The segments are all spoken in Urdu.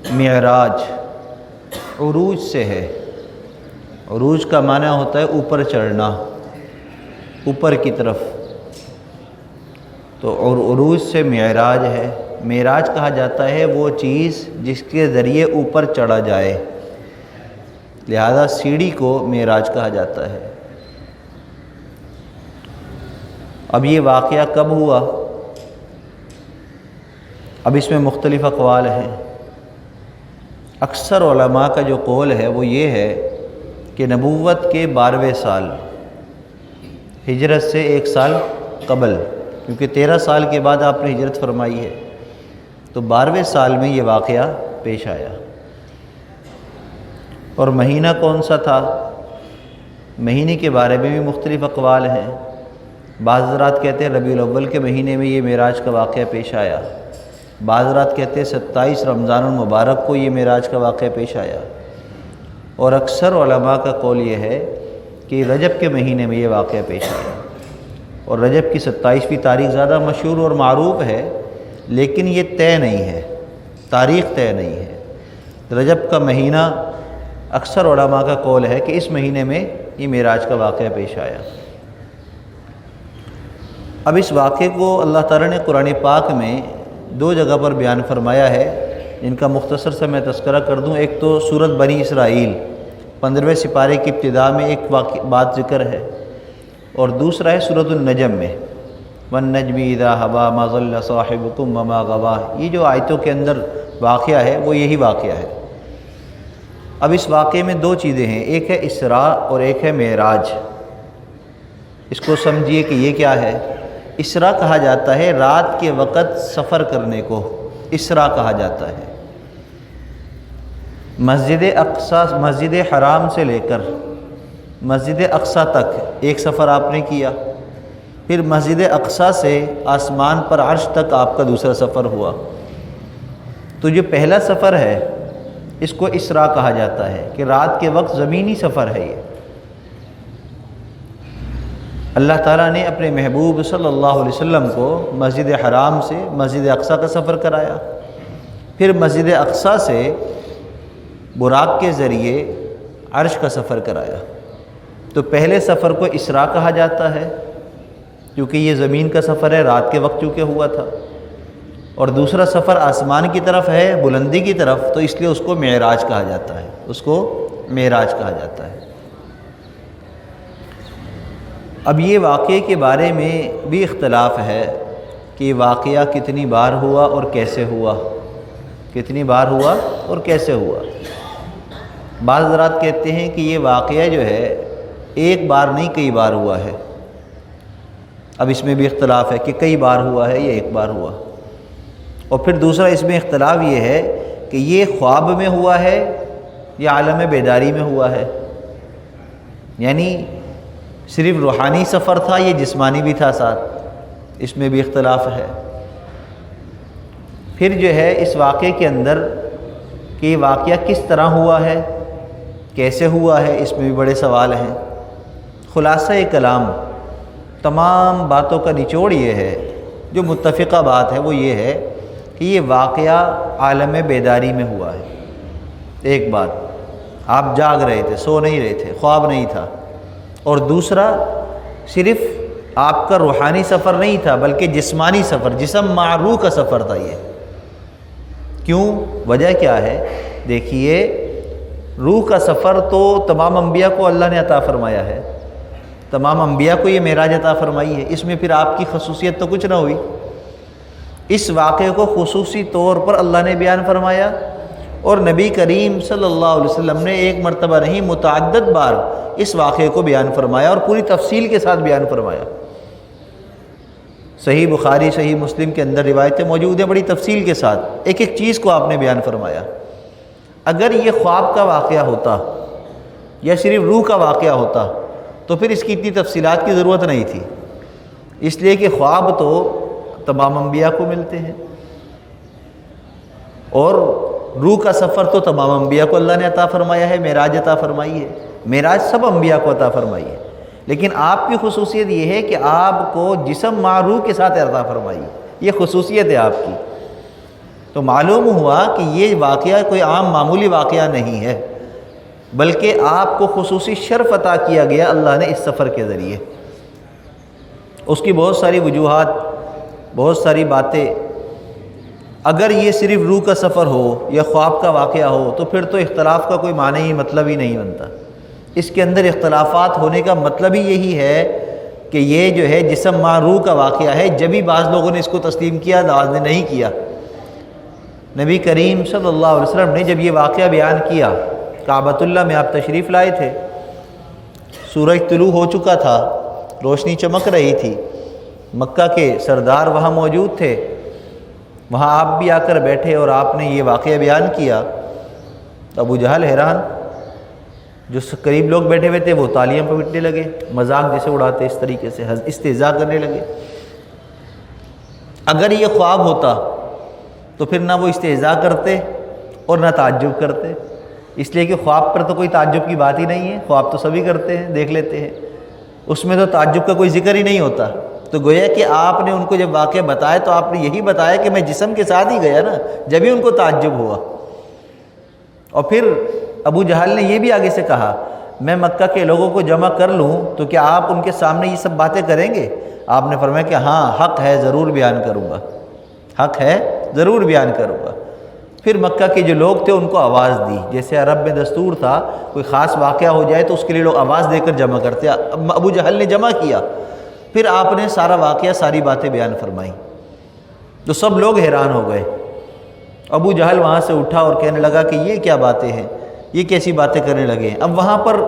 معراج عروج سے ہے۔ عروج کا معنی ہوتا ہے اوپر چڑھنا، اوپر کی طرف، تو عروج سے معراج ہے۔ معراج کہا جاتا ہے وہ چیز جس کے ذریعے اوپر چڑھا جائے، لہذا سیڑھی کو معراج کہا جاتا ہے۔ اب یہ واقعہ کب ہوا؟ اب اس میں مختلف اقوال ہیں۔ اکثر علماء کا جو قول ہے وہ یہ ہے کہ نبوت کے 12ویں سال، ہجرت سے 1 سال قبل، کیونکہ 13 سال کے بعد آپ نے ہجرت فرمائی ہے، تو 12ویں سال میں یہ واقعہ پیش آیا۔ اور مہینہ کون سا تھا؟ مہینے کے بارے میں بھی مختلف اقوال ہیں۔ بعض حضرات کہتے ہیں ربیع الاول کے مہینے میں یہ معراج کا واقعہ پیش آیا، بعض حضرات کہتے ہیں 27 رمضان المبارک کو یہ معراج کا واقعہ پیش آیا، اور اکثر علماء کا قول یہ ہے کہ رجب کے مہینے میں یہ واقعہ پیش آیا، اور رجب کی 27ویں تاریخ زیادہ مشہور اور معروف ہے، لیکن یہ طے نہیں ہے، تاریخ طے نہیں ہے۔ رجب کا مہینہ اکثر علماء کا قول ہے کہ اس مہینے میں یہ معراج کا واقعہ پیش آیا۔ اب اس واقعے کو اللہ تعالیٰ نے قرآن پاک میں 2 جگہ پر بیان فرمایا ہے، جن کا مختصر سے میں تذکرہ کر دوں۔ ایک تو سورۃ بنی اسرائیل 15ویں سپارے کی ابتدا میں ایک بات ذکر ہے، اور دوسرا ہے سورۃ النجم میں وَالنَّجْمِ إِذَا هَوَىٰ مَا ضَلَّ صَاحِبُكُمْ وَمَا غَوَىٰ۔ یہ جو آیتوں کے اندر واقعہ ہے وہ یہی واقعہ ہے۔ اب اس واقعے میں 2 چیزیں ہیں، ایک ہے اسراء اور ایک ہے معراج۔ اس کو سمجھیے کہ یہ کیا ہے۔ اسراء کہا جاتا ہے رات کے وقت سفر کرنے کو، اسراء کہا جاتا ہے۔ مسجد اقصی، مسجد حرام سے لے کر مسجد اقصی تک ایک سفر آپ نے کیا، پھر مسجد اقصی سے آسمان پر عرش تک آپ کا دوسرا سفر ہوا۔ تو جو پہلا سفر ہے اس کو اسراء کہا جاتا ہے کہ رات کے وقت زمینی سفر ہے۔ یہ اللہ تعالیٰ نے اپنے محبوب صلی اللہ علیہ وسلم کو مسجد حرام سے مسجد اقصی کا سفر کرایا، پھر مسجد اقصی سے براق کے ذریعے عرش کا سفر کرایا۔ تو پہلے سفر کو اسراء کہا جاتا ہے کیونکہ یہ زمین کا سفر ہے، رات کے وقت چونکہ ہوا تھا، اور دوسرا سفر آسمان کی طرف ہے، بلندی کی طرف، تو اس لیے اس کو معراج کہا جاتا ہے، اس کو معراج کہا جاتا ہے۔ اب یہ واقعے کے بارے میں بھی اختلاف ہے کہ یہ واقعہ کتنی بار ہوا اور کیسے ہوا، کتنی بار ہوا اور کیسے ہوا۔ بعض حضرات کہتے ہیں کہ یہ واقعہ جو ہے ایک بار نہیں کئی بار ہوا ہے۔ اب اس میں بھی اختلاف ہے کہ کئی بار ہوا ہے یا ایک بار ہوا، اور پھر دوسرا اس میں اختلاف یہ ہے کہ یہ خواب میں ہوا ہے یا عالم بیداری میں ہوا ہے، یعنی صرف روحانی سفر تھا یا جسمانی بھی تھا ساتھ، اس میں بھی اختلاف ہے۔ پھر جو ہے اس واقعے کے اندر کہ یہ واقعہ کس طرح ہوا ہے، کیسے ہوا ہے، اس میں بھی بڑے سوال ہیں۔ خلاصہ کلام تمام باتوں کا نچوڑ یہ ہے، جو متفقہ بات ہے وہ یہ ہے کہ یہ واقعہ عالم بیداری میں ہوا ہے۔ ایک بات، آپ جاگ رہے تھے، سو نہیں رہے تھے، خواب نہیں تھا، اور دوسرا صرف آپ کا روحانی سفر نہیں تھا بلکہ جسمانی سفر، جسم مع روح کا سفر تھا یہ۔ کیوں؟ وجہ کیا ہے؟ دیکھیے، روح کا سفر تو تمام انبیاء کو اللہ نے عطا فرمایا ہے، تمام انبیاء کو یہ معراج عطا فرمائی ہے، اس میں پھر آپ کی خصوصیت تو کچھ نہ ہوئی۔ اس واقعے کو خصوصی طور پر اللہ نے بیان فرمایا، اور نبی کریم صلی اللہ علیہ وسلم نے ایک مرتبہ نہیں متعدد بار اس واقعے کو بیان فرمایا اور پوری تفصیل کے ساتھ بیان فرمایا۔ صحیح بخاری، صحیح مسلم کے اندر روایتیں موجود ہیں بڑی تفصیل کے ساتھ، ایک ایک چیز کو آپ نے بیان فرمایا۔ اگر یہ خواب کا واقعہ ہوتا یا صرف روح کا واقعہ ہوتا تو پھر اس کی اتنی تفصیلات کی ضرورت نہیں تھی، اس لیے کہ خواب تو تمام انبیاء کو ملتے ہیں، اور روح کا سفر تو تمام انبیاء کو اللہ نے عطا فرمایا ہے، معراج عطا فرمائی ہے، معراج سب انبیاء کو عطا فرمائی ہے، لیکن آپ کی خصوصیت یہ ہے کہ آپ کو جسم مع روح کے ساتھ عطا فرمائی، یہ خصوصیت ہے آپ کی۔ تو معلوم ہوا کہ یہ واقعہ کوئی عام معمولی واقعہ نہیں ہے، بلکہ آپ کو خصوصی شرف عطا کیا گیا اللہ نے اس سفر کے ذریعے۔ اس کی بہت ساری وجوہات، بہت ساری باتیں۔ اگر یہ صرف روح کا سفر ہو یا خواب کا واقعہ ہو تو پھر تو اختلاف کا کوئی معنی ہی مطلب ہی نہیں بنتا۔ اس کے اندر اختلافات ہونے کا مطلب ہی یہی ہے کہ یہ جو ہے جسم مع روح کا واقعہ ہے، جبھی بعض لوگوں نے اس کو تسلیم کیا، بعض نے نہیں کیا۔ نبی کریم صلی اللہ علیہ وسلم نے جب یہ واقعہ بیان کیا، کعبۃ اللہ میں آپ تشریف لائے تھے، سورج طلوع ہو چکا تھا، روشنی چمک رہی تھی، مکہ کے سردار وہاں موجود تھے، وہاں آپ بھی آ کر بیٹھے اور آپ نے یہ واقعہ بیان کیا تو ابو جہل حیران، جو قریب لوگ بیٹھے ہوئے تھے وہ تالیاں پیٹنے لگے، مذاق جیسے اڑاتے اس طریقے سے استہزاء کرنے لگے۔ اگر یہ خواب ہوتا تو پھر نہ وہ استہزاء کرتے اور نہ تعجب کرتے، اس لیے کہ خواب پر تو کوئی تعجب کی بات ہی نہیں ہے، خواب تو سبھی کرتے ہیں، دیکھ لیتے ہیں، اس میں تو تعجب کا کوئی ذکر ہی نہیں ہوتا۔ تو گویا کہ آپ نے ان کو جب واقعہ بتایا تو آپ نے یہی بتایا کہ میں جسم کے ساتھ ہی گیا نا، جبھی ان کو تعجب ہوا۔ اور پھر ابو جہل نے یہ بھی آگے سے کہا، میں مکہ کے لوگوں کو جمع کر لوں تو کیا آپ ان کے سامنے یہ سب باتیں کریں گے؟ آپ نے فرمایا کہ ہاں، حق ہے، ضرور بیان کروں گا، حق ہے، ضرور بیان کروں گا۔ پھر مکہ کے جو لوگ تھے ان کو آواز دی، جیسے عرب میں دستور تھا کوئی خاص واقعہ ہو جائے تو اس کے لیے لوگ آواز دے کر جمع کرتے۔ ابو جہل نے جمع کیا، پھر آپ نے سارا واقعہ، ساری باتیں بیان فرمائیں تو سب لوگ حیران ہو گئے۔ ابو جہل وہاں سے اٹھا اور کہنے لگا کہ یہ کیا باتیں ہیں، یہ کیسی باتیں کرنے لگے ہیں۔ اب وہاں پر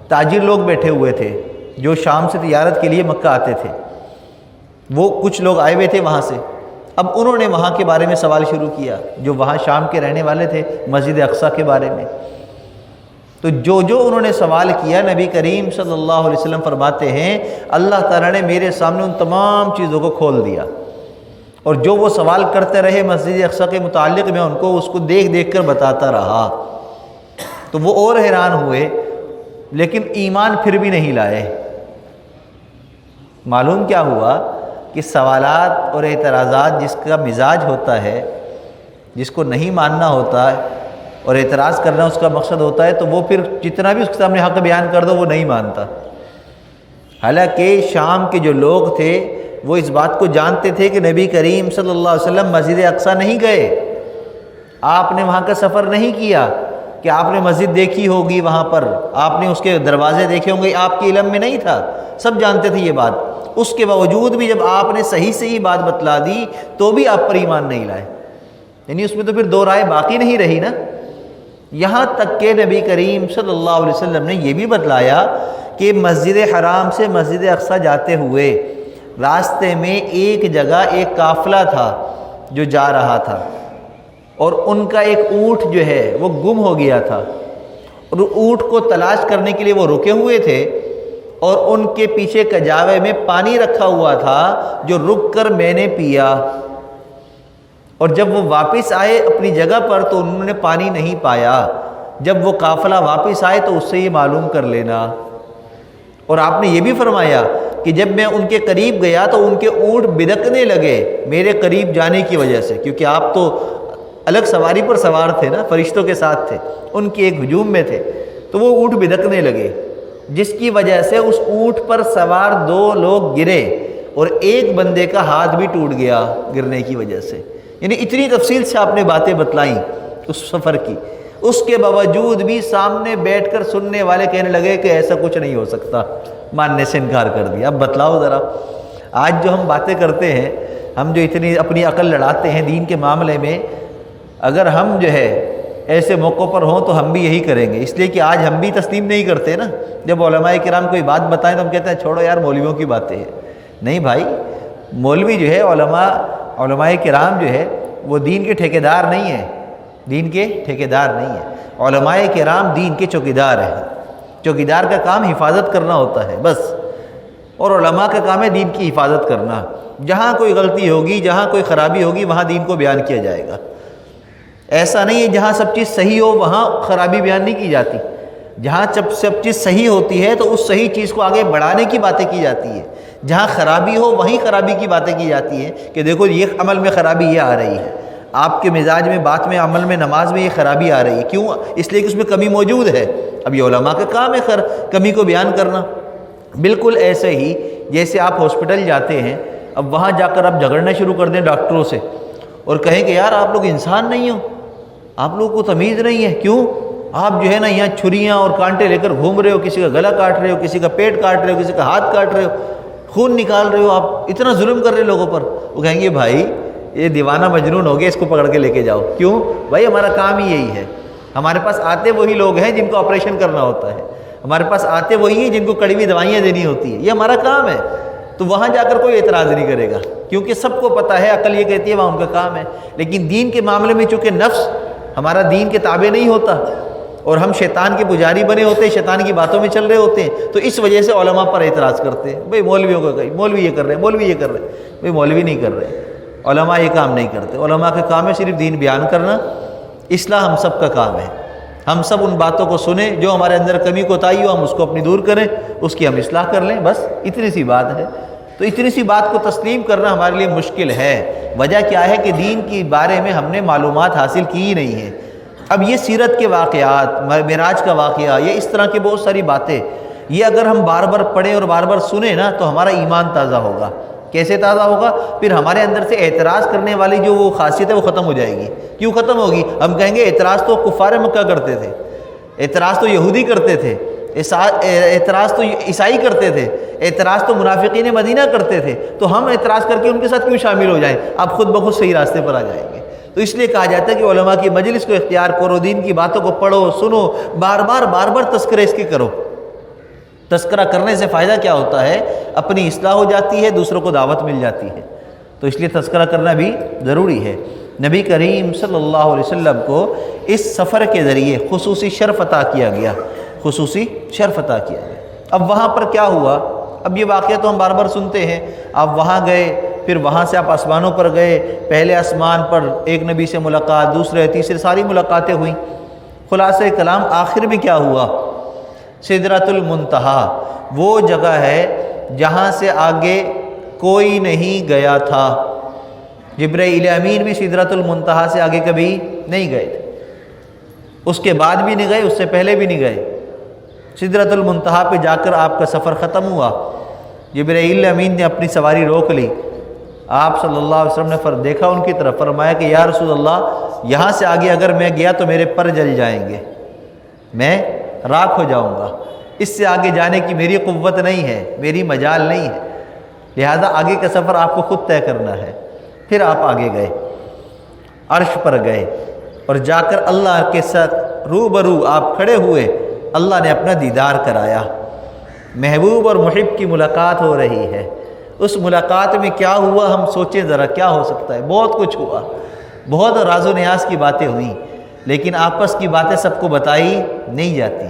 تاجر لوگ بیٹھے ہوئے تھے جو شام سے تجارت کے لیے مکہ آتے تھے، وہ کچھ لوگ آئے ہوئے تھے وہاں سے۔ اب انہوں نے وہاں کے بارے میں سوال شروع کیا، جو وہاں شام کے رہنے والے تھے، مسجد اقصیٰ کے بارے میں۔ تو جو انہوں نے سوال کیا، نبی کریم صلی اللہ علیہ وسلم فرماتے ہیں اللہ تعالیٰ نے میرے سامنے ان تمام چیزوں کو کھول دیا، اور جو وہ سوال کرتے رہے مسجد اقصیٰ کے متعلق، میں ان کو اس کو دیکھ دیکھ کر بتاتا رہا۔ تو وہ اور حیران ہوئے، لیکن ایمان پھر بھی نہیں لائے۔ معلوم کیا ہوا کہ سوالات اور اعتراضات جس کا مزاج ہوتا ہے، جس کو نہیں ماننا ہوتا ہے اور اعتراض کرنا اس کا مقصد ہوتا ہے، تو وہ پھر جتنا بھی اس کے سامنے حق بیان کر دو وہ نہیں مانتا۔ حالانکہ شام کے جو لوگ تھے وہ اس بات کو جانتے تھے کہ نبی کریم صلی اللہ علیہ وسلم مسجد اقصیٰ نہیں گئے، آپ نے وہاں کا سفر نہیں کیا، کہ آپ نے مسجد دیکھی ہوگی وہاں پر، آپ نے اس کے دروازے دیکھے ہوں گے، آپ کے علم میں نہیں تھا، سب جانتے تھے یہ بات۔ اس کے باوجود بھی جب آپ نے صحیح صحیح بات بتلا دی تو بھی آپ پر ایمان نہیں لائے، یعنی اس میں تو پھر دو رائے باقی نہیں رہی نا۔ یہاں تک کہ نبی کریم صلی اللہ علیہ وسلم نے یہ بھی بتلایا کہ مسجد حرام سے مسجد اقصیٰ جاتے ہوئے راستے میں ایک جگہ ایک قافلہ تھا جو جا رہا تھا، اور ان کا ایک اونٹ جو ہے وہ گم ہو گیا تھا، اور اونٹ کو تلاش کرنے کے لیے وہ رکے ہوئے تھے، اور ان کے پیچھے کجاوے میں پانی رکھا ہوا تھا جو رک کر میں نے پیا، اور جب وہ واپس آئے اپنی جگہ پر تو انہوں نے پانی نہیں پایا۔ جب وہ قافلہ واپس آئے تو اس سے یہ معلوم کر لینا۔ اور آپ نے یہ بھی فرمایا کہ جب میں ان کے قریب گیا تو ان کے اونٹ بدکنے لگے میرے قریب جانے کی وجہ سے، کیونکہ آپ تو الگ سواری پر سوار تھے نا، فرشتوں کے ساتھ تھے، ان کے ایک ہجوم میں تھے، تو وہ اونٹ بدکنے لگے، جس کی وجہ سے اس اونٹ پر سوار دو لوگ گرے اور ایک بندے کا ہاتھ بھی ٹوٹ گیا گرنے کی وجہ سے۔ یعنی اتنی تفصیل سے آپ نے باتیں بتلائیں اس سفر کی، اس کے باوجود بھی سامنے بیٹھ کر سننے والے کہنے لگے کہ ایسا کچھ نہیں ہو سکتا، ماننے سے انکار کر دیا۔ اب بتلاؤ ذرا، آج جو ہم باتیں کرتے ہیں، ہم جو اتنی اپنی عقل لڑاتے ہیں دین کے معاملے میں، اگر ہم جو ہے ایسے موقعوں پر ہوں تو ہم بھی یہی کریں گے، اس لیے کہ آج ہم بھی تسلیم نہیں کرتے نا۔ جب علماء کرام کوئی بات بتائیں تو ہم کہتے ہیں چھوڑو یار مولویوں کی باتیں ہیں۔ نہیں بھائی، مولوی جو ہے، علماء کرام جو ہے وہ دین کے ٹھیکیدار نہیں ہیں، دین کے ٹھیکیدار نہیں ہیں۔ علماء کرام دین کے چوکیدار ہیں، چوکیدار کا کام حفاظت کرنا ہوتا ہے بس، اور علماء کا کام ہے دین کی حفاظت کرنا۔ جہاں کوئی غلطی ہوگی، جہاں کوئی خرابی ہوگی، وہاں دین کو بیان کیا جائے گا۔ ایسا نہیں ہے جہاں سب چیز صحیح ہو وہاں خرابی بیان نہیں کی جاتی، جہاں سب چیز صحیح ہوتی ہے تو اس صحیح چیز کو آگے بڑھانے کی باتیں کی جاتی ہے، جہاں خرابی ہو وہیں خرابی کی باتیں کی جاتی ہیں کہ دیکھو یہ عمل میں خرابی یہ آ رہی ہے۔ آپ کے مزاج میں، بات میں، عمل میں، نماز میں یہ خرابی آ رہی ہے، کیوں؟ اس لیے کہ اس میں کمی موجود ہے۔ اب یہ علماء کا کام ہے کمی کو بیان کرنا۔ بالکل ایسے ہی جیسے آپ ہاسپٹل جاتے ہیں، اب وہاں جا کر آپ جھگڑنا شروع کر دیں ڈاکٹروں سے اور کہیں کہ یار آپ لوگ انسان نہیں ہو، آپ لوگوں کو تمیز نہیں ہے، کیوں آپ جو ہے نا یہاں چھریاں اور کانٹے لے کر گھوم رہے ہو، کسی کا گلا کاٹ رہے ہو، کسی کا پیٹ کاٹ رہے ہو، کسی کا ہاتھ کاٹ رہے ہو، خون نکال رہے ہو، آپ اتنا ظلم کر رہے ہو لوگوں پر۔ وہ کہیں گے بھائی یہ دیوانہ مجنون ہو گیا، اس کو پکڑ کے لے کے جاؤ۔ کیوں بھائی؟ ہمارا کام ہی یہی ہے۔ ہمارے پاس آتے وہی لوگ ہیں جن کو آپریشن کرنا ہوتا ہے، ہمارے پاس آتے وہی ہیں جن کو کڑوی دوائیاں دینی ہوتی ہیں، یہ ہمارا کام ہے۔ تو وہاں جا کر کوئی اعتراض نہیں کرے گا، کیونکہ سب کو پتہ ہے، عقل یہ کہتی ہے وہاں ان کا کام ہے۔ لیکن دین کے معاملے میں چونکہ نفس ہمارا دین کے تابع نہیں ہوتا اور ہم شیطان کے پجاری بنے ہوتے ہیں، شیطان کی باتوں میں چل رہے ہوتے ہیں، تو اس وجہ سے علماء پر اعتراض کرتے ہیں۔ بھئی مولویوں کا کہیں مولوی یہ کر رہے ہیں، مولوی یہ کر رہے ہیں۔ بھئی مولوی نہیں کر رہے، علماء یہ کام نہیں کرتے۔ علماء کا کام ہے صرف دین بیان کرنا، اصلاح ہم سب کا کام ہے۔ ہم سب ان باتوں کو سنیں، جو ہمارے اندر کمی کوتاہی ہو ہم اس کو اپنی دور کریں، اس کی ہم اصلاح کر لیں، بس اتنی سی بات ہے۔ تو اتنی سی بات کو تسلیم کرنا ہمارے لیے مشکل ہے۔ وجہ کیا ہے کہ دین کے بارے میں ہم نے معلومات حاصل کی ہی نہیں ہے۔ اب یہ سیرت کے واقعات، معراج کا واقعہ، یہ اس طرح کی بہت ساری باتیں، یہ اگر ہم بار بار پڑھیں اور بار بار سنیں نا تو ہمارا ایمان تازہ ہوگا۔ کیسے تازہ ہوگا؟ پھر ہمارے اندر سے اعتراض کرنے والی جو وہ خاصیت ہے وہ ختم ہو جائے گی۔ کیوں ختم ہوگی؟ ہم کہیں گے اعتراض تو کفار مکہ کرتے تھے، اعتراض تو یہودی کرتے تھے، اعتراض تو عیسائی کرتے تھے، اعتراض تو منافقین مدینہ کرتے تھے، تو ہم اعتراض کر کے ان کے ساتھ کیوں شامل ہو جائیں؟ آپ خود بخود صحیح راستے پر آ جائیں گے۔ تو اس لیے کہا جاتا ہے کہ علماء کی مجلس کو اختیار کرو، دین کی باتوں کو پڑھو، سنو، بار بار تذکرہ اس کے کرو۔ تذکرہ کرنے سے فائدہ کیا ہوتا ہے؟ اپنی اصلاح ہو جاتی ہے، دوسروں کو دعوت مل جاتی ہے۔ تو اس لیے تذکرہ کرنا بھی ضروری ہے۔ نبی کریم صلی اللہ علیہ وسلم کو اس سفر کے ذریعے خصوصی شرف عطا کیا گیا، خصوصی شرف عطا کیا گیا۔ اب وہاں پر کیا ہوا؟ اب یہ واقعہ تو ہم بار بار سنتے ہیں۔ آپ وہاں گئے، پھر وہاں سے آپ آسمانوں پر گئے، پہلے آسمان پر ایک نبی سے ملاقات، دوسرے تیسرے، ساری ملاقاتیں ہوئیں۔ خلاصہ کلام آخر میں کیا ہوا؟ سدرۃ المنتہا وہ جگہ ہے جہاں سے آگے کوئی نہیں گیا تھا۔ جبرائیل امین بھی سدرۃ المنتہا سے آگے کبھی نہیں گئے تھے، اس کے بعد بھی نہیں گئے، اس سے پہلے بھی نہیں گئے۔ سدرۃ المنتہا پہ جا کر آپ کا سفر ختم ہوا۔ جبرائیل امین نے اپنی سواری روک لی، آپ صلی اللہ علیہ وسلم نے دیکھا ان کی طرف، فرمایا کہ یا رسول اللہ یہاں سے آگے اگر میں گیا تو میرے پر جل جائیں گے، میں راکھ ہو جاؤں گا، اس سے آگے جانے کی میری قوت نہیں ہے، میری مجال نہیں ہے، لہذا آگے کا سفر آپ کو خود طے کرنا ہے۔ پھر آپ آگے گئے، عرش پر گئے اور جا کر اللہ کے ساتھ روبرو آپ کھڑے ہوئے، اللہ نے اپنا دیدار کرایا، محبوب اور محب کی ملاقات ہو رہی ہے۔ اس ملاقات میں کیا ہوا ہم سوچیں ذرا، کیا ہو سکتا ہے؟ بہت کچھ ہوا، بہت راز و نیاز کی باتیں ہوئیں، لیکن آپس کی باتیں سب کو بتائی نہیں جاتی،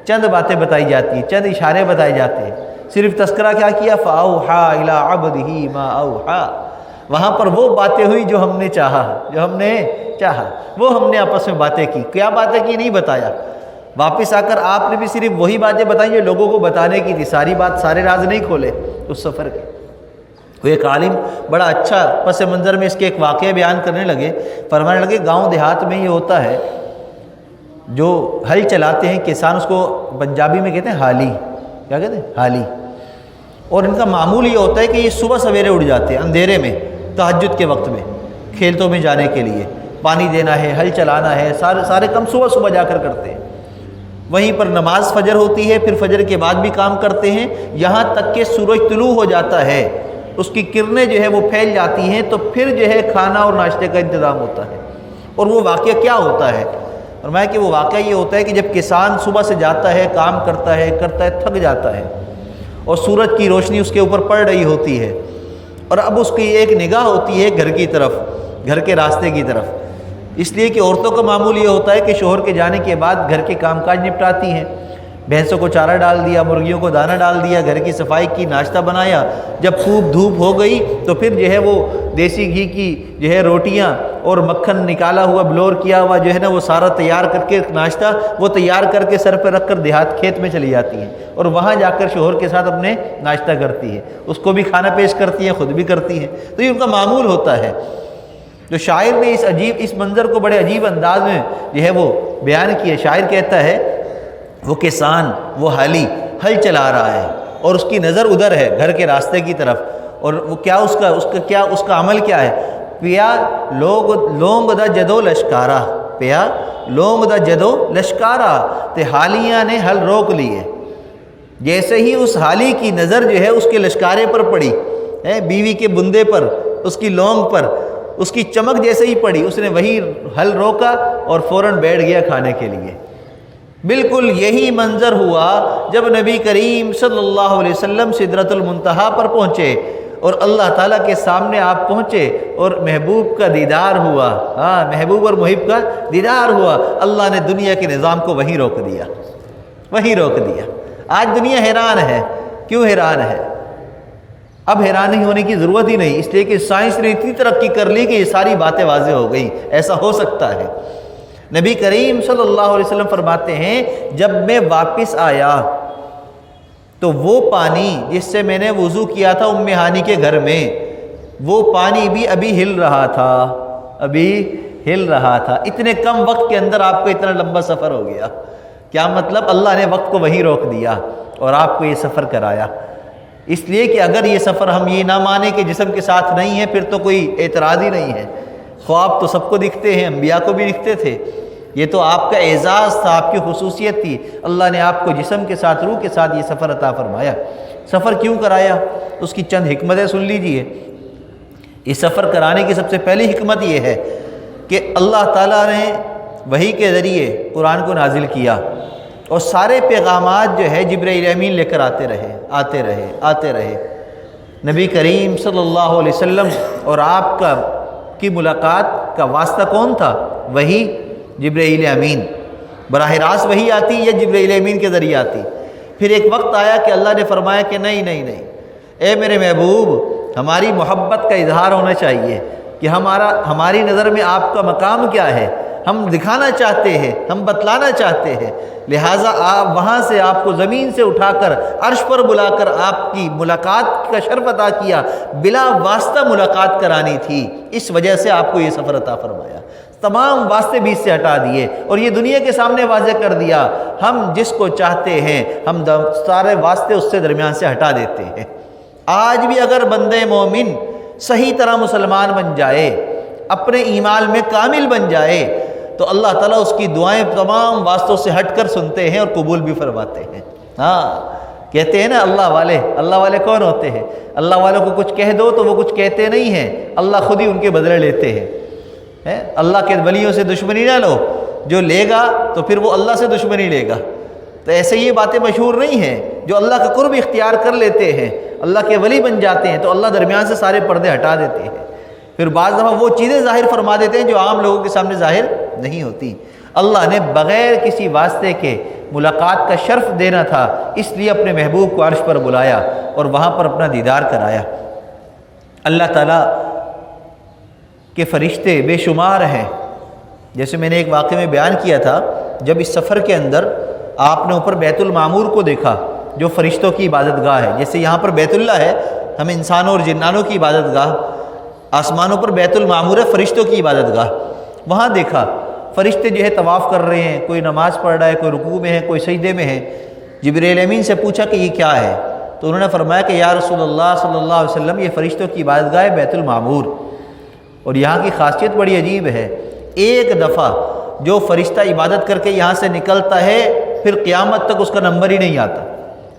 چند باتیں بتائی جاتی ہیں، چند اشارے بتائے جاتے ہیں۔ صرف تذکرہ کیا کیا؟ فَأَوْحَىٰ إِلَىٰ عَبْدِهِ مَا أَوْحَىٰ، وہاں پر وہ باتیں ہوئی جو ہم نے چاہا، جو ہم نے چاہا وہ ہم نے آپس میں باتیں کی۔ کیا باتیں کی؟ نہیں بتایا۔ واپس آ کر آپ نے بھی صرف وہی باتیں بتائیں جو لوگوں کو بتانے کی تھی، ساری بات، سارے راز نہیں کھولے اس سفر کے۔ وہ ایک عالم بڑا اچھا پس منظر میں اس کے ایک واقعہ بیان کرنے لگے، فرمانے لگے گاؤں دیہات میں یہ ہوتا ہے، جو ہل چلاتے ہیں کسان، اس کو پنجابی میں کہتے ہیں حالی، کیا کہتے ہیں؟ حالی۔ اور ان کا معمول یہ ہوتا ہے کہ یہ صبح سویرے اٹھ جاتے ہیں اندھیرے میں، تہجد کے وقت میں، کھیتوں میں جانے کے لیے، پانی دینا ہے، ہل چلانا ہے، سارے کام صبح جا کر کرتے ہیں۔ وہیں پر نماز فجر ہوتی ہے، پھر فجر کے بعد بھی کام کرتے ہیں، یہاں تک کہ سورج طلوع ہو جاتا ہے، اس کی کرنیں جو ہے وہ پھیل جاتی ہیں، تو پھر جو ہے کھانا اور ناشتے کا انتظام ہوتا ہے۔ اور وہ واقعہ کیا ہوتا ہے؟ فرمایا کہ وہ واقعہ یہ ہوتا ہے کہ جب کسان صبح سے جاتا ہے، کام کرتا ہے، تھک جاتا ہے، اور سورج کی روشنی اس کے اوپر پڑ رہی ہوتی ہے، اور اب اس کی ایک نگاہ ہوتی ہے گھر کی طرف، گھر کے راستے کی طرف، اس لیے کہ عورتوں کا معمول یہ ہوتا ہے کہ شوہر کے جانے کے بعد گھر کے کام کاج نپٹاتی ہیں، بھینسوں کو چارہ ڈال دیا، مرغیوں کو دانہ ڈال دیا، گھر کی صفائی کی، ناشتہ بنایا، جب خوب دھوپ ہو گئی تو پھر جو ہے وہ دیسی گھی کی جو ہے روٹیاں اور مکھن نکالا ہوا، بلور کیا ہوا جو ہے نا وہ سارا تیار کر کے، ناشتہ وہ تیار کر کے سر پہ رکھ کر دیہات کھیت میں چلی جاتی ہیں، اور وہاں جا کر شوہر کے ساتھ اپنے ناشتہ کرتی ہے، اس کو بھی کھانا پیش کرتی ہیں، خود بھی کرتی ہیں۔ تو یہ ان کا معمول ہوتا ہے۔ جو شاعر نے اس منظر کو بڑے عجیب انداز میں جو ہے وہ بیان کیا. شاعر کہتا ہے وہ کسان، وہ حالی ہل چلا رہا ہے اور اس کی نظر ادھر ہے گھر کے راستے کی طرف، اور وہ کیا اس کا عمل کیا ہے؟ پیا لونگ دا جدو لشکارا، پیا لونگ دا جدو لشکارا، تے حالیاں نے ہل روک لیے. جیسے ہی اس حالی کی نظر جو ہے اس کے لشکارے پر پڑی، بیوی کے بندے پر، اس کی لونگ پر، اس کی چمک جیسے ہی پڑی، اس نے وہی ہل روکا اور فوراً بیٹھ گیا کھانے کے لیے. بالکل یہی منظر ہوا جب نبی کریم صلی اللہ علیہ وسلم سدرۃ المنتہا پر پہنچے اور اللہ تعالیٰ کے سامنے آپ پہنچے اور محبوب کا دیدار ہوا. محبوب اور محب کا دیدار ہوا. اللہ نے دنیا کے نظام کو وہیں روک دیا، وہیں روک دیا. آج دنیا حیران ہے. کیوں حیران ہے؟ اب حیران ہونے کی ضرورت ہی نہیں، اس لیے کہ سائنس نے اتنی ترقی کر لی کہ یہ ساری باتیں واضح ہو گئی. ایسا ہو سکتا ہے. نبی کریم صلی اللہ علیہ وسلم فرماتے ہیں جب میں واپس آیا تو وہ پانی جس سے میں نے وضو کیا تھا ام ہانی کے گھر میں، وہ پانی بھی ابھی ہل رہا تھا، ابھی ہل رہا تھا. اتنے کم وقت کے اندر آپ کو اتنا لمبا سفر ہو گیا. کیا مطلب؟ اللہ نے وقت کو وہیں روک دیا اور آپ کو یہ سفر کرایا. اس لیے کہ اگر یہ سفر ہم یہ نہ مانیں کہ جسم کے ساتھ نہیں ہے پھر تو کوئی اعتراض ہی نہیں ہے. خواب تو سب کو دکھتے ہیں، انبیاء کو بھی دکھتے تھے. یہ تو آپ کا اعزاز تھا، آپ کی خصوصیت تھی. اللہ نے آپ کو جسم کے ساتھ، روح کے ساتھ یہ سفر عطا فرمایا. سفر کیوں کرایا؟ اس کی چند حکمتیں سن لیجئے. یہ سفر کرانے کی سب سے پہلی حکمت یہ ہے کہ اللہ تعالیٰ نے وحی کے ذریعے قرآن کو نازل کیا اور سارے پیغامات جو ہے جبرائیل امین لے کر آتے رہے. نبی کریم صلی اللہ علیہ وسلم اور آپ کی ملاقات کا واسطہ کون تھا؟ وحی، جبرائیل امین. براہ راست وحی آتی یا جبرائیل امین کے ذریعے آتی؟ پھر ایک وقت آیا کہ اللہ نے فرمایا کہ نہیں، اے میرے محبوب، ہماری محبت کا اظہار ہونا چاہیے کہ ہماری نظر میں آپ کا مقام کیا ہے. ہم دکھانا چاہتے ہیں، ہم بتلانا چاہتے ہیں. لہٰذا آپ وہاں سے آپ کو زمین سے اٹھا کر عرش پر بلا کر آپ کی ملاقات کا شرف عطا کیا. بلا واسطہ ملاقات کرانی تھی، اس وجہ سے آپ کو یہ سفر عطا فرمایا. تمام واسطے بیچ سے ہٹا دیے اور یہ دنیا کے سامنے واضح کر دیا ہم جس کو چاہتے ہیں ہم سارے واسطے اس سے درمیان سے ہٹا دیتے ہیں. آج بھی اگر بندے مومن صحیح طرح مسلمان بن جائے، اپنے ایمان میں کامل بن جائے، تو اللہ تعالیٰ اس کی دعائیں تمام واسطوں سے ہٹ کر سنتے ہیں اور قبول بھی فرماتے ہیں. کہتے ہیں نا اللہ والے کون ہوتے ہیں؟ اللہ والوں کو کچھ کہہ دو تو وہ کچھ کہتے نہیں ہیں، اللہ خود ہی ان کے بدلے لیتے ہیں. اللہ کے ولیوں سے دشمنی نہ لو، جو لے گا تو پھر وہ اللہ سے دشمنی لے گا. تو ایسے یہ باتیں مشہور نہیں ہیں. جو اللہ کا قرب اختیار کر لیتے ہیں، اللہ کے ولی بن جاتے ہیں، تو اللہ درمیان سے سارے پردے ہٹا دیتے ہیں. پھر بعض دفعہ وہ چیزیں ظاہر فرما دیتے ہیں جو عام لوگوں کے سامنے ظاہر نہیں ہوتی. اللہ نے بغیر کسی واسطے کے ملاقات کا شرف دینا تھا، اس لیے اپنے محبوب کو عرش پر بلایا اور وہاں پر اپنا دیدار کرایا. اللہ تعالیٰ کے فرشتے بے شمار ہیں. جیسے میں نے ایک واقعے میں بیان کیا تھا، جب اس سفر کے اندر آپ نے اوپر بیت المعمور کو دیکھا جو فرشتوں کی عبادت گاہ ہے. جیسے یہاں پر بیت اللہ ہے، ہم انسانوں اور جنانوں کی عبادت گاہ، آسمانوں پر بیت المعمور ہے، فرشتوں کی عبادت گاہ. وہاں دیکھا فرشتے جو ہے طواف کر رہے ہیں، کوئی نماز پڑھ رہا ہے، کوئی رکوع میں ہے، کوئی سجدے میں ہے. جبرائیل امین سے پوچھا کہ یہ کیا ہے؟ تو انہوں نے فرمایا کہ یا رسول اللہ صلی اللہ علیہ وسلم، یہ فرشتوں کی عبادت گاہ ہے بیت المعمور. اور یہاں کی خاصیت بڑی عجیب ہے. ایک دفعہ جو فرشتہ عبادت کر کے یہاں سے نکلتا ہے پھر قیامت تک اس کا نمبر ہی نہیں آتا.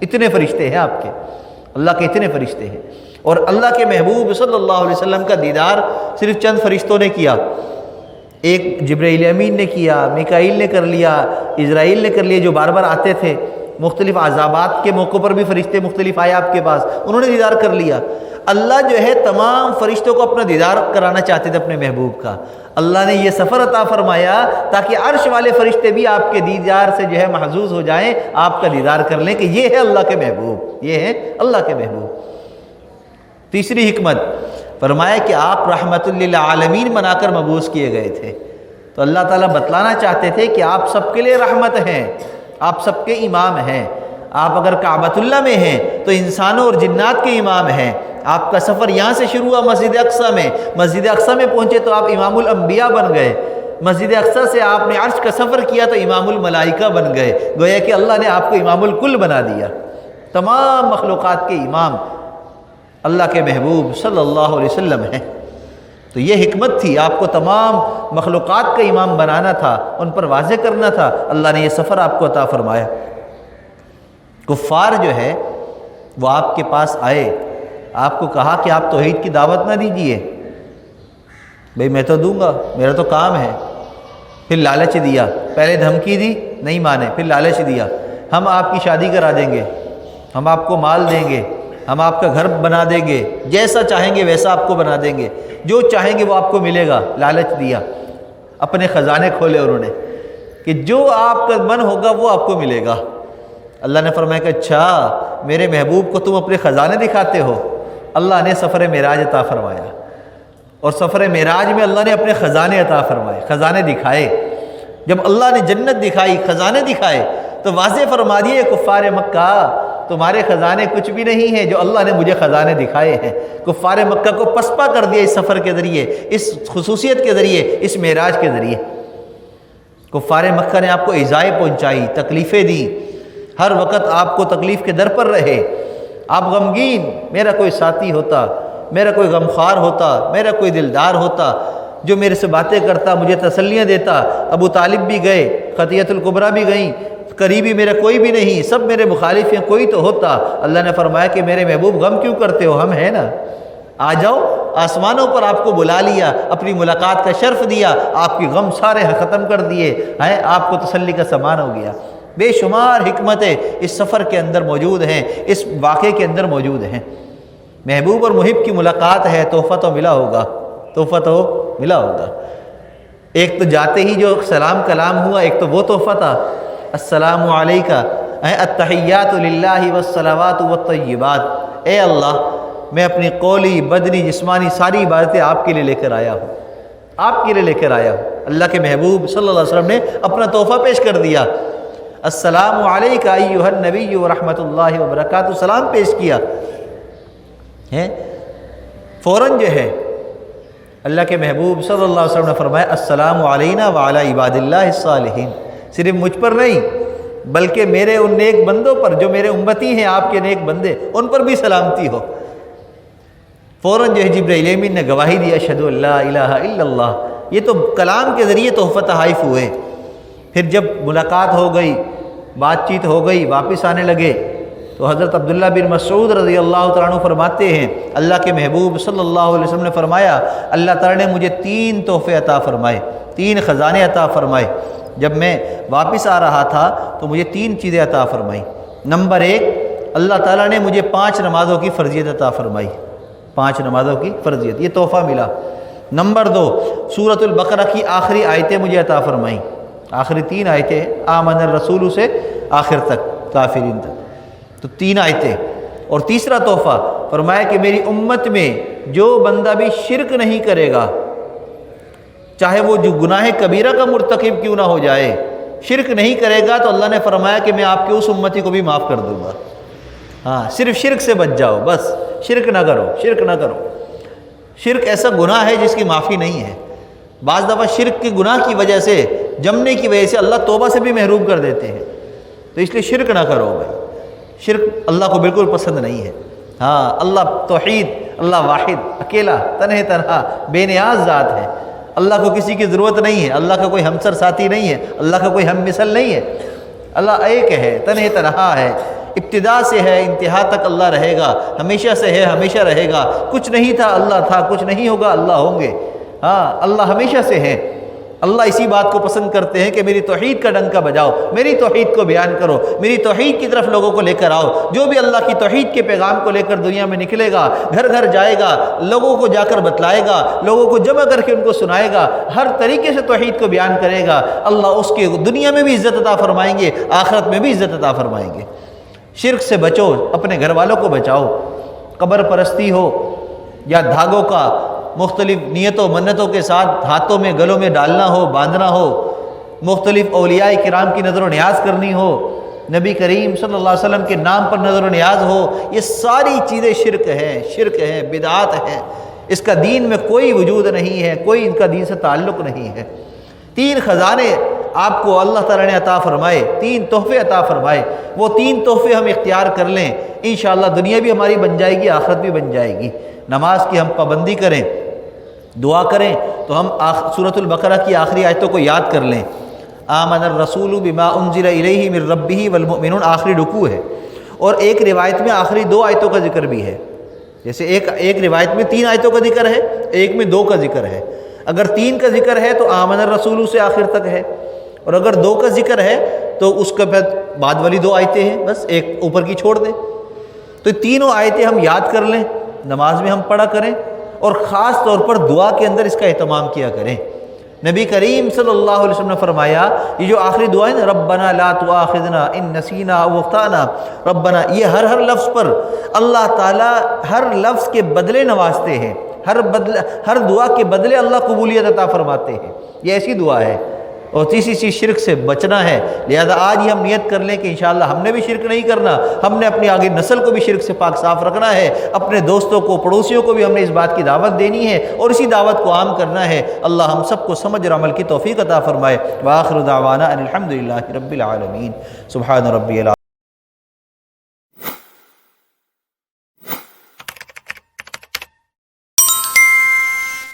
اتنے فرشتے ہیں آپ کے، اللہ کے اتنے فرشتے ہیں. اور اللہ کے محبوب صلی اللہ علیہ وسلم کا دیدار صرف چند فرشتوں نے کیا. ایک جبرائیل امین نے کیا، میکائیل نے کر لیا، اسرائیل نے کر لیا، جو بار بار آتے تھے. مختلف عذابات کے موقع پر بھی فرشتے مختلف آئے آپ کے پاس، انہوں نے دیدار کر لیا. اللہ جو ہے تمام فرشتوں کو اپنا دیدار کرانا چاہتے تھے اپنے محبوب کا. اللہ نے یہ سفر عطا فرمایا تاکہ عرش والے فرشتے بھی آپ کے دیدار سے جو ہے محظوظ ہو جائیں، آپ کا دیدار کر لیں کہ یہ ہے اللہ کے محبوب، یہ ہے اللہ کے محبوب. تیسری حکمت فرمایا کہ آپ رحمت للعالمین بنا کر مبعوث کیے گئے تھے. تو اللہ تعالیٰ بتلانا چاہتے تھے کہ آپ سب کے لیے رحمت ہیں، آپ سب کے امام ہیں. آپ اگر کعبۃ اللہ میں ہیں تو انسانوں اور جنات کے امام ہیں۔ آپ کا سفر یہاں سے شروع ہوا مسجد اقصیٰ میں، مسجد اقصیٰ میں پہنچے تو آپ امام الانبیاء بن گئے، مسجد اقصیٰ سے آپ نے عرش کا سفر کیا تو امام الملائکہ بن گئے۔ گویا کہ اللہ نے آپ کو امام الکل بنا دیا، تمام مخلوقات کے امام اللہ کے محبوب صلی اللہ علیہ وسلم ہیں۔ تو یہ حکمت تھی، آپ کو تمام مخلوقات کا امام بنانا تھا، ان پر واضح کرنا تھا، اللہ نے یہ سفر آپ کو عطا فرمایا۔ کفار جو ہے وہ آپ کے پاس آئے، آپ کو کہا کہ آپ توحید کی دعوت نہ دیجئے، بھئی میں تو دوں گا، میرا تو کام ہے۔ پھر لالچ دیا، پہلے دھمکی دی نہیں مانے، پھر لالچ دیا، ہم آپ کی شادی کرا دیں گے، ہم آپ کو مال دیں گے، ہم آپ کا گھر بنا دیں گے، جیسا چاہیں گے ویسا آپ کو بنا دیں گے، جو چاہیں گے وہ آپ کو ملے گا۔ لالچ دیا، اپنے خزانے کھولے انہوں نے کہ جو آپ کا من ہوگا وہ آپ کو ملے گا۔ اللہ نے فرمایا کہ اچھا میرے محبوب کو تم اپنے خزانے دکھاتے ہو۔ اللہ نے سفر معراج عطا فرمایا، اور سفر معراج میں اللہ نے اپنے خزانے عطا فرمائے، خزانے دکھائے۔ جب اللہ نے جنت دکھائی، خزانے دکھائے، تو واضح فرما دیے کفار مکہ تمہارے خزانے کچھ بھی نہیں ہیں جو اللہ نے مجھے خزانے دکھائے ہیں۔ کفار مکہ کو پسپا کر دیا اس سفر کے ذریعے، اس خصوصیت کے ذریعے، اس معراج کے ذریعے۔ کفار مکہ نے آپ کو ایذائیں پہنچائی، تکلیفیں دی، ہر وقت آپ کو تکلیف کے در پر رہے، آپ غمگین، میرا کوئی ساتھی ہوتا، میرا کوئی غمخوار ہوتا، میرا کوئی دلدار ہوتا جو میرے سے باتیں کرتا، مجھے تسلیاں دیتا۔ ابو طالب بھی گئے، خطیۃ الکبریٰ بھی گئیں، قریبی میرا کوئی بھی نہیں، سب میرے مخالف ہیں، کوئی تو ہوتا۔ اللہ نے فرمایا کہ میرے محبوب غم کیوں کرتے ہو، ہم ہیں نا، آ جاؤ۔ آسمانوں پر آپ کو بلا لیا، اپنی ملاقات کا شرف دیا، آپ کی غم سارے ختم کر دیے ہیں، آپ کو تسلی کا سامان ہو گیا۔ بے شمار حکمتیں اس سفر کے اندر موجود ہیں، اس واقعے کے اندر موجود ہیں۔ محبوب اور محب کی ملاقات ہے، تحفہ تو ملا ہوگا، تحفہ تو ملا ہوگا۔ ایک تو جاتے ہی جو سلام کلام ہوا، ایک تو وہ تحفہ تھا، السلام علیکہ التحیات للہ والصلوات والطیبات۔ اے اللہ، میں اپنی قولی، بدنی، جسمانی ساری عبادتیں آپ کے لیے لے کر آیا ہوں، آپ کے لیے لے کر آیا ہوں۔ اللہ کے محبوب صلی اللہ علیہ وسلم نے اپنا تحفہ پیش کر دیا، السلام علیکہ ایھا النبی ورحمۃ اللہ وبرکاتہ، سلام پیش کیا ہے۔ فوراً جو ہے اللہ کے محبوب صلی اللہ علیہ وسلم نے فرمایا السلام علینا وعلی عباد اللہ الصالحین، صرف مجھ پر نہیں بلکہ میرے ان نیک بندوں پر جو میرے امتی ہیں، آپ کے نیک بندے، ان پر بھی سلامتی ہو۔ فوراً جو ہے جبرائیل امین نے گواہی دی اشہد ان لا الہ الا اللہ۔ یہ تو کلام کے ذریعے تحفہ تحائف ہوئے۔ پھر جب ملاقات ہو گئی، بات چیت ہو گئی، واپس آنے لگے تو حضرت عبداللہ بن مسعود رضی اللہ تعالیٰ عنہ فرماتے ہیں اللہ کے محبوب صلی اللہ علیہ وسلم نے فرمایا اللہ تعالیٰ نے مجھے 3 تحفے عطا فرمائے، 3 خزانے عطا فرمائے۔ جب میں واپس آ رہا تھا تو مجھے 3 چیزیں عطا فرمائیں۔ نمبر 1، اللہ تعالیٰ نے مجھے 5 نمازوں کی فرضیت عطا فرمائی، 5 نمازوں کی فرضیت، یہ تحفہ ملا۔ نمبر 2، سورۃ البقرہ کی آخری آیتیں مجھے عطا فرمائیں، آخری 3 آیتیں، آمن الرسول سے آخر تک، کافرین تک، تو 3 آیتیں۔ اور تیسرا تحفہ فرمایا کہ میری امت میں جو بندہ بھی شرک نہیں کرے گا، چاہے وہ جو گناہ کبیرہ کا مرتکب کیوں نہ ہو جائے، شرک نہیں کرے گا تو اللہ نے فرمایا کہ میں آپ کے اس امتی کو بھی معاف کر دوں گا۔ ہاں، صرف شرک سے بچ جاؤ، بس شرک نہ کرو، شرک نہ کرو۔ شرک ایسا گناہ ہے جس کی معافی نہیں ہے۔ بعض دفعہ شرک کے گناہ کی وجہ سے، جمنے کی وجہ سے اللہ توبہ سے بھی محروم کر دیتے ہیں، تو اس لیے شرک نہ کرو بھائی، شرک اللہ کو بالکل پسند نہیں ہے۔ ہاں، اللہ توحید، اللہ واحد، اکیلا، تنہا، بے نیاز ذات ہے، اللہ کو کسی کی ضرورت نہیں ہے، اللہ کا کوئی ہمسر ساتھی نہیں ہے، اللہ کا کوئی ہم مثل نہیں ہے، اللہ ایک ہے، تنہا ہے، ابتدا سے ہے انتہا تک اللہ رہے گا، ہمیشہ سے ہے ہمیشہ رہے گا، کچھ نہیں تھا اللہ تھا، کچھ نہیں ہوگا اللہ ہوں گے۔ ہاں، اللہ ہمیشہ سے ہے۔ اللہ اسی بات کو پسند کرتے ہیں کہ میری توحید کا ڈنکا بجاؤ، میری توحید کو بیان کرو، میری توحید کی طرف لوگوں کو لے کر آؤ۔ جو بھی اللہ کی توحید کے پیغام کو لے کر دنیا میں نکلے گا، گھر گھر جائے گا، لوگوں کو جا کر بتلائے گا، لوگوں کو جمع کر کے ان کو سنائے گا، ہر طریقے سے توحید کو بیان کرے گا، اللہ اس کے دنیا میں بھی عزت عطا فرمائیں گے، آخرت میں بھی عزت عطا فرمائیں گے۔ شرک سے بچو، اپنے گھر والوں کو بچاؤ۔ قبر پرستی ہو یا دھاگوں کا مختلف نیتوں منتوں کے ساتھ ہاتھوں میں گلوں میں ڈالنا ہو، باندھنا ہو، مختلف اولیاء کرام کی نظر و نیاز کرنی ہو، نبی کریم صلی اللہ علیہ وسلم کے نام پر نظر و نیاز ہو، یہ ساری چیزیں شرک ہیں، بدعات ہیں، اس کا دین میں کوئی وجود نہیں ہے، کوئی ان کا دین سے تعلق نہیں ہے۔ 3 خزانے آپ کو اللہ تعالیٰ نے عطا فرمائے، 3 تحفے عطا فرمائے، وہ 3 تحفے ہم اختیار کر لیں، انشاءاللہ دنیا بھی ہماری بن جائے گی، آخرت بھی بن جائے گی۔ نماز کی ہم پابندی کریں، دعا کریں تو ہم سورۃ البقرہ کی آخری آیتوں کو یاد کر لیں۔ آمن الرسول بما انزل الیہ من ربہ والمؤمنون آخری رکوع ہے، اور ایک روایت میں آخری 2 آیتوں کا ذکر بھی ہے، جیسے ایک روایت میں 3 آیتوں کا ذکر ہے، ایک میں 2 کا ذکر ہے۔ اگر 3 کا ذکر ہے تو آمن الرسول سے آخر تک ہے، اور اگر 2 کا ذکر ہے تو اس کے بعد والی 2 آیتیں ہیں، بس ایک اوپر کی چھوڑ دیں۔ تو یہ تینوں آیتیں ہم یاد کر لیں، نماز میں ہم پڑھا کریں، اور خاص طور پر دعا کے اندر اس کا اہتمام کیا کریں۔ نبی کریم صلی اللہ علیہ وسلم نے فرمایا، یہ جو آخری دعا ہے نا، ربنا لا تؤاخذنا ان نسینا او اخطانا ربنا، یہ ہر لفظ پر اللہ تعالیٰ ہر لفظ کے بدلے نوازتے ہیں، ہر دعا کے بدلے اللہ قبولیت عطا فرماتے ہیں۔ یہ ایسی دعا ہے، اور تیسری چیز شرک سے بچنا ہے۔ لہذا آج ہی ہم نیت کر لیں کہ انشاءاللہ ہم نے بھی شرک نہیں کرنا، ہم نے اپنی آگے نسل کو بھی شرک سے پاک صاف رکھنا ہے، اپنے دوستوں کو، پڑوسیوں کو بھی ہم نے اس بات کی دعوت دینی ہے اور اسی دعوت کو عام کرنا ہے۔ اللہ ہم سب کو سمجھ اور عمل کی توفیق عطا فرمائے۔ وآخر دعوانا ان الحمد للہ رب العالمین۔ سبحان ربی